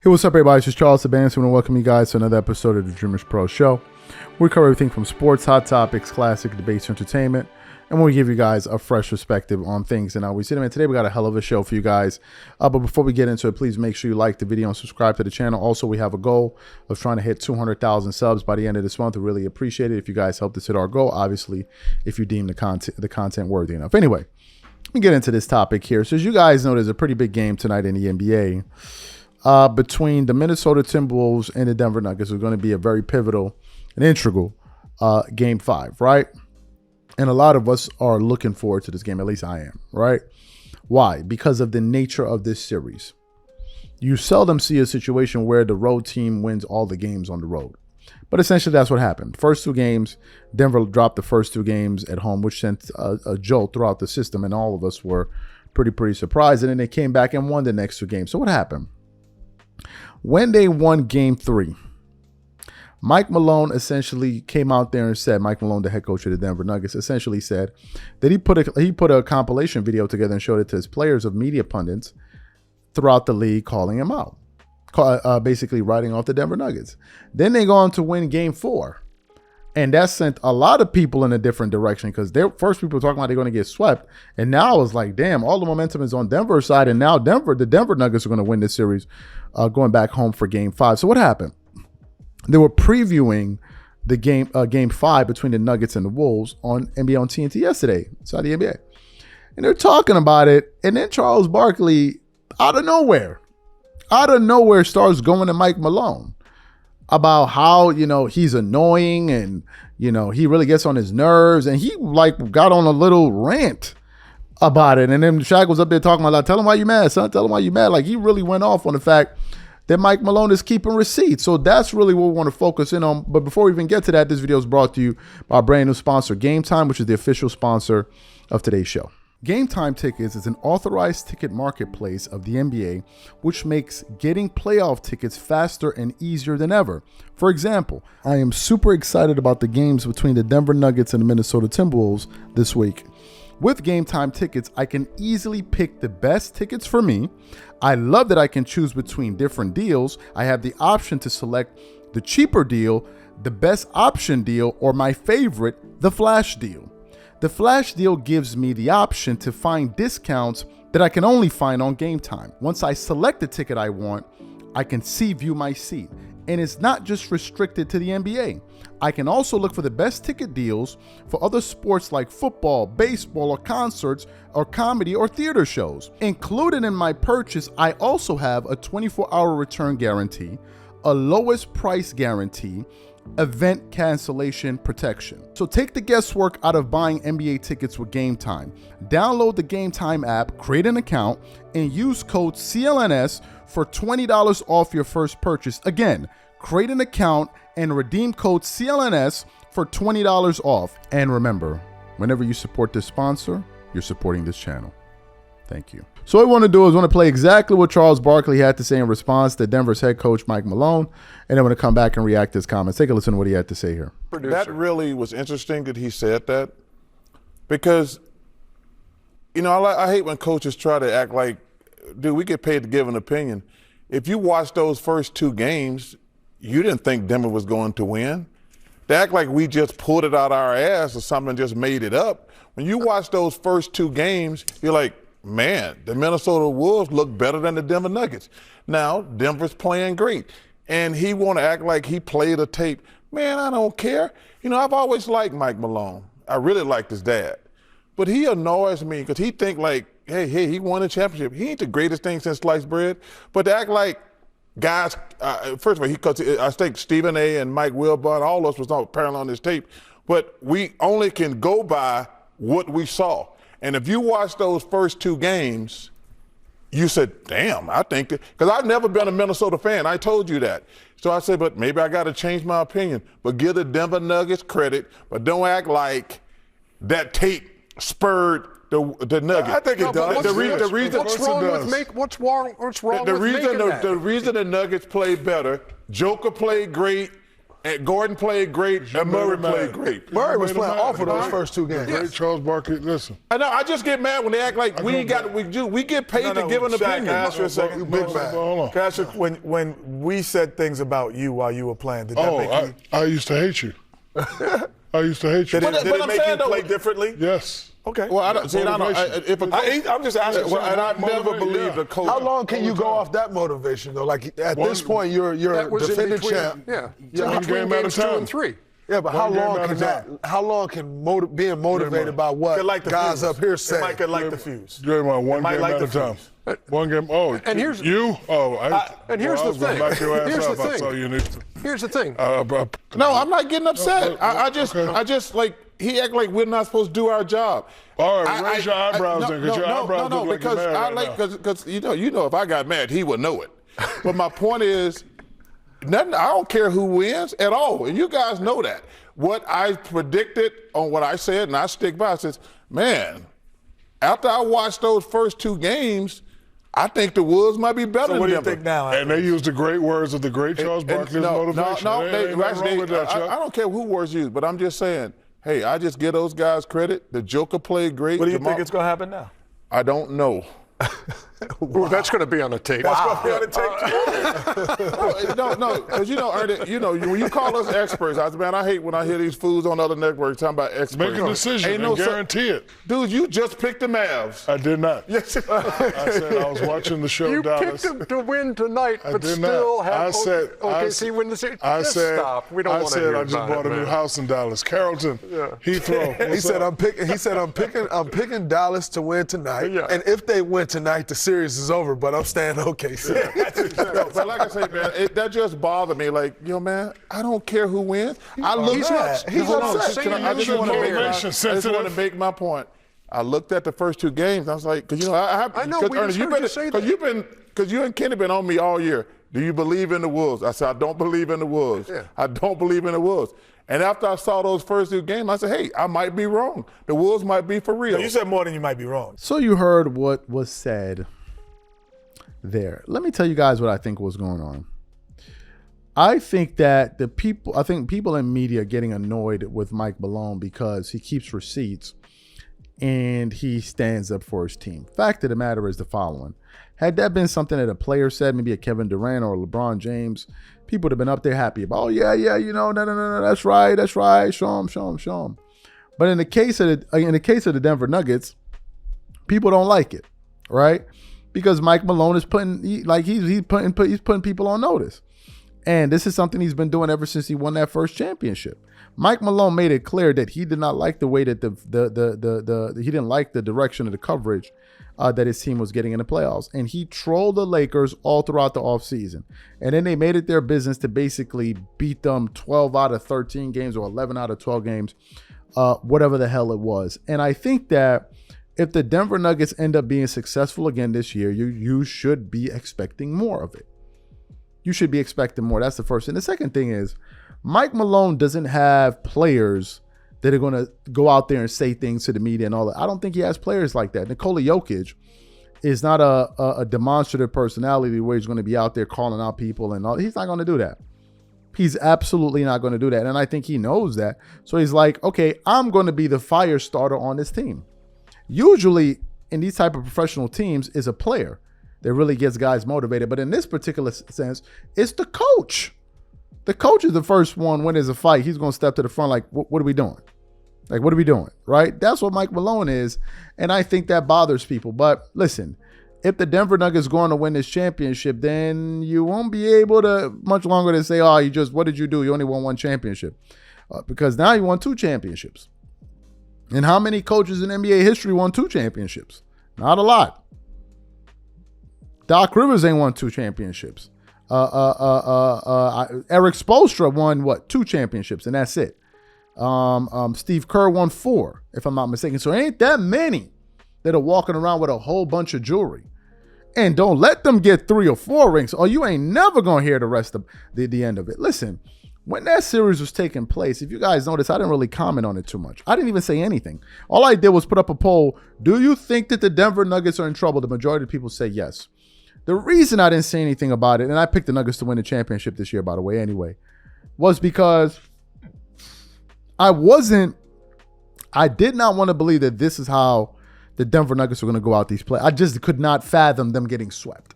What's up, everybody? It's just Charles Sabanis. I want to welcome you guys to another episode of the Dreamers Pro Show. We cover everything from sports, hot topics, classic debates, entertainment, and we give you guys a fresh perspective on things. And we see them. And today we got a hell of a show for you guys. But before we get into it, please make sure you like the video and subscribe to the channel. Also, we have a goal of trying to hit 200,000 subs by the end of this month. We really appreciate it if you guys help us hit our goal. Obviously, if you deem the content worthy enough. Anyway, let me get into this topic here. So as you guys know, there's a pretty big game tonight in the NBA. Between the Minnesota Timberwolves and the Denver Nuggets. Is going to be a very pivotal and integral game 5, right? And a lot of us are looking forward to this game. At least I am, right? Why? Because of the nature of this series. You seldom see a situation where the road team wins all the games on the road. But essentially, that's what happened. First 2 games, Denver dropped the first 2 games at home, which sent a jolt throughout the system, and all of us were pretty surprised. And then they came back and won the next 2 games. So what happened? When they won game 3, Mike Malone essentially came out there and said, Mike Malone, the head coach of the Denver Nuggets, essentially said that he put a compilation video together and showed it to his players of media pundits throughout the league, calling him out, basically writing off the Denver Nuggets. Then they go on to win game 4. And that sent a lot of people in a different direction because first people were talking about they're going to get swept. And now it was like, damn, all the momentum is on Denver's side. And now the Denver Nuggets are going to win this series going back home for game 5. So what happened? They were previewing the game 5 between the Nuggets and the Wolves on NBA on TNT yesterday, inside the NBA. And they're talking about it. And then Charles Barkley, out of nowhere, starts going to Mike Malone about how, he's annoying and, he really gets on his nerves. And he got on a little rant about it. And then Shaq was up there talking about, tell him why you mad, son. Tell him why you mad. Like, he really went off on the fact that Mike Malone is keeping receipts. So that's really what we want to focus in on. But before we even get to that, this video is brought to you by our brand new sponsor, Game Time, which is the official sponsor of today's show. Game Time Tickets is an authorized ticket marketplace of the NBA, which makes getting playoff tickets faster and easier than ever. For example, I am super excited about the games between the Denver Nuggets and the Minnesota Timberwolves this week. With Game Time Tickets, I can easily pick the best tickets for me. I love that I can choose between different deals. I have the option to select the cheaper deal, the best option deal, or my favorite, the flash deal. The flash deal gives me the option to find discounts that I can only find on Game Time. Once I select the ticket I want, I can view my seat. And it's not just restricted to the NBA. I can also look for the best ticket deals for other sports like football, baseball, or concerts, or comedy or theater shows. Included in my purchase, I also have a 24-hour return guarantee, a lowest price guarantee, event cancellation protection. So take the guesswork out of buying NBA tickets with Game Time. Download the Game Time app, create an account, and use code CLNS for $20 off your first purchase. Again, create an account and redeem code CLNS for $20 off. And remember, whenever you support this sponsor, you're supporting this channel. Thank you. So what I want to do is play exactly what Charles Barkley had to say in response to Denver's head coach, Mike Malone. And then I'm going to come back and react to his comments. Take a listen to what he had to say here. That really was interesting that he said that because, I hate when coaches try to act like, dude, we get paid to give an opinion. If you watch those first 2 games, you didn't think Denver was going to win. They act like we just pulled it out our ass or something and just made it up. When you watch those first 2 games, you're like, man, the Minnesota Wolves look better than the Denver Nuggets. Now, Denver's playing great. And he want to act like he played a tape. Man, I don't care. I've always liked Mike Malone. I really liked his dad. But he annoys me because he think like, hey, he won a championship. He ain't the greatest thing since sliced bread. But to act like guys, first of all, I think Stephen A. and Mike Wilbon, all of us was not apparently on this tape. But we only can go by what we saw. And if you watch those first 2 games, you said, damn, I think that, because I've never been a Minnesota fan. I told you that. So I said, but maybe I got to change my opinion. But give the Denver Nuggets credit, but don't act like that tape spurred the Nuggets. I think it does. The reason what's wrong with the reason the Nuggets played better, Joker played great, And Gordon played great, and Murray played great. Murray was playing awful those first 2 games. Great Charles Barkley. Listen. I know. I just get mad when they act like we ain't got what we do. We get paid to give an Shaq, opinion. Can I ask you a second? Hold on. Can I ask you, when we said things about you while you were playing, did that make you? I used to hate you. I used to hate you. Did it I'm make saying you play though- differently? Yes. Okay. Well, I don't. See, I don't. If a coach, I'm just asking. and I never believed a coach. How long can you go off that motivation though? Like at this point, you're That was in defending between, champ. yeah. One Between game at a games 2 time. and 3. Yeah, but how One game long at a can that? time. How long can being motivated by what Could like the guys fuse. up here It say? might could like the fuse. Draymond, one might game like at a the time. fuse. One game. Oh, And here's- you. Oh, and here's I the was gonna thing. back your ass Here's the up. I thing. saw you in it. Here's the thing. No, I'm not getting upset. I okay. just like he act like we're not supposed to do our job. All right, raise your eyebrows then, because your eyebrows look like you're because mad I right like now. because you know if I got mad he would know it. But my point is, nothing. I don't care who wins at all, and you guys know that. What I predicted on what I said, and I stick by. I says, man, after I watched those first 2 games, I think the Wolves might be better So than what do you Denver. think now? And they used the great words of the great Charles Barkley's motivation. No, Ain't nothing wrong with that, I Chuck. don't care who words used, but I'm just saying, hey, I just give those guys credit. The Joker played great. What do you Jamal- think is going to happen now? I don't know. Ooh, that's going to be on the tape. That's going to be on the tape. No, because Ernest, when you call us experts, I hate when I hear these fools on other networks talking about experts. Make a decision Ain't and no guarantee it. Dude, you just picked the Mavs. I did not. Yes. I said I was watching the show You Dallas. picked them to win tonight, I but did still not. have. I said. OKC win the series. Just stop. We don't I want to said hear I just about bought it, a new man. house in Dallas. Carrollton, Heathrow. He said I'm picking Dallas to win tonight, Yeah. and if they win tonight, the series is over. But I'm staying OKC. No, but like I say, man, that just bothered me. Like, man, I don't care who wins. I look He's at. He's Hold on, upset. I just want Motivation to make my point. I looked at the first 2 games. I was like, because I know, we just heard you say that. Because you and Kenny been on me all year. Do you believe in the Wolves? I said, I don't believe in the Wolves. Yeah. I don't believe in the Wolves. And after I saw those first 2 games, I said, hey, I might be wrong. The Wolves might be for real. You said more than you might be wrong. So you heard what was said there. Let me tell you guys what I think was going on. I think that people in media are getting annoyed with Mike Malone because he keeps receipts and he stands up for his team. Fact of the matter is the following. Had that been something that a player said, maybe a Kevin Durant or LeBron James, people would have been up there happy about, oh, yeah, no, that's right, show him. But in the case of the Denver Nuggets, people don't like it, right? Because Mike Malone is he's putting people on notice. And this is something he's been doing ever since he won that first championship. Mike Malone made it clear that he did not like the way that he didn't like the direction of the coverage that his team was getting in the playoffs. And he trolled the Lakers all throughout the offseason. And then they made it their business to basically beat them 12 out of 13 games or 11 out of 12 games, whatever the hell it was. And I think that if the Denver Nuggets end up being successful again this year, you should be expecting more of it. You should be expecting more. That's the first thing. The second thing is Mike Malone doesn't have players that are going to go out there and say things to the media and all that. I don't think he has players like that. Nikola Jokic is not a demonstrative personality where he's going to be out there calling out people and all. He's not going to do that. He's absolutely not going to do that. And I think he knows that. So he's like, okay, I'm going to be the fire starter on this team. Usually in these type of professional teams is a player that really gets guys motivated. But in this particular sense, it's the coach. The coach is the first one when there's a fight. He's going to step to the front like, what are we doing? Like, what are we doing? Right? That's what Mike Malone is. And I think that bothers people. But listen, if the Denver Nuggets going to win this championship, then you won't be able to much longer to say, oh, what did you do? You only won 1 championship. Because now you won 2 championships. And how many coaches in NBA history won 2 championships? Not a lot. Doc Rivers ain't won 2 championships. Eric Spoelstra won 2 championships, and that's it. Steve Kerr won 4, if I'm not mistaken. So it ain't that many that are walking around with a whole bunch of jewelry. And don't let them get 3 or 4 rings, or you ain't never gonna hear the rest of the end of it. Listen, when that series was taking place, if you guys notice, I didn't really comment on it too much. I didn't even say anything. All I did was put up a poll. Do you think that the Denver Nuggets are in trouble? The majority of people say yes. The reason I didn't say anything about it, and I picked the Nuggets to win the championship this year, by the way, anyway, was because I did not want to believe that this is how the Denver Nuggets were going to go out these plays. I just could not fathom them getting swept.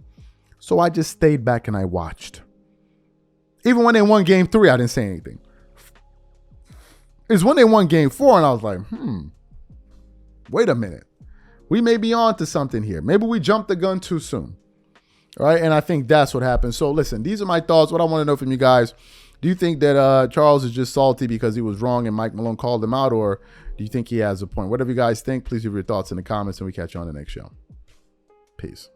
So I just stayed back and I watched. Even when they won game 3, I didn't say anything. It's when they won game 4 and I was like, wait a minute. We may be on to something here. Maybe we jumped the gun too soon. All right. And I think that's what happened. So listen, these are my thoughts. What I want to know from you guys, do you think that Charles is just salty because he was wrong and Mike Malone called him out, or do you think he has a point? Whatever you guys think, please leave your thoughts in the comments and we catch you on the next show. Peace.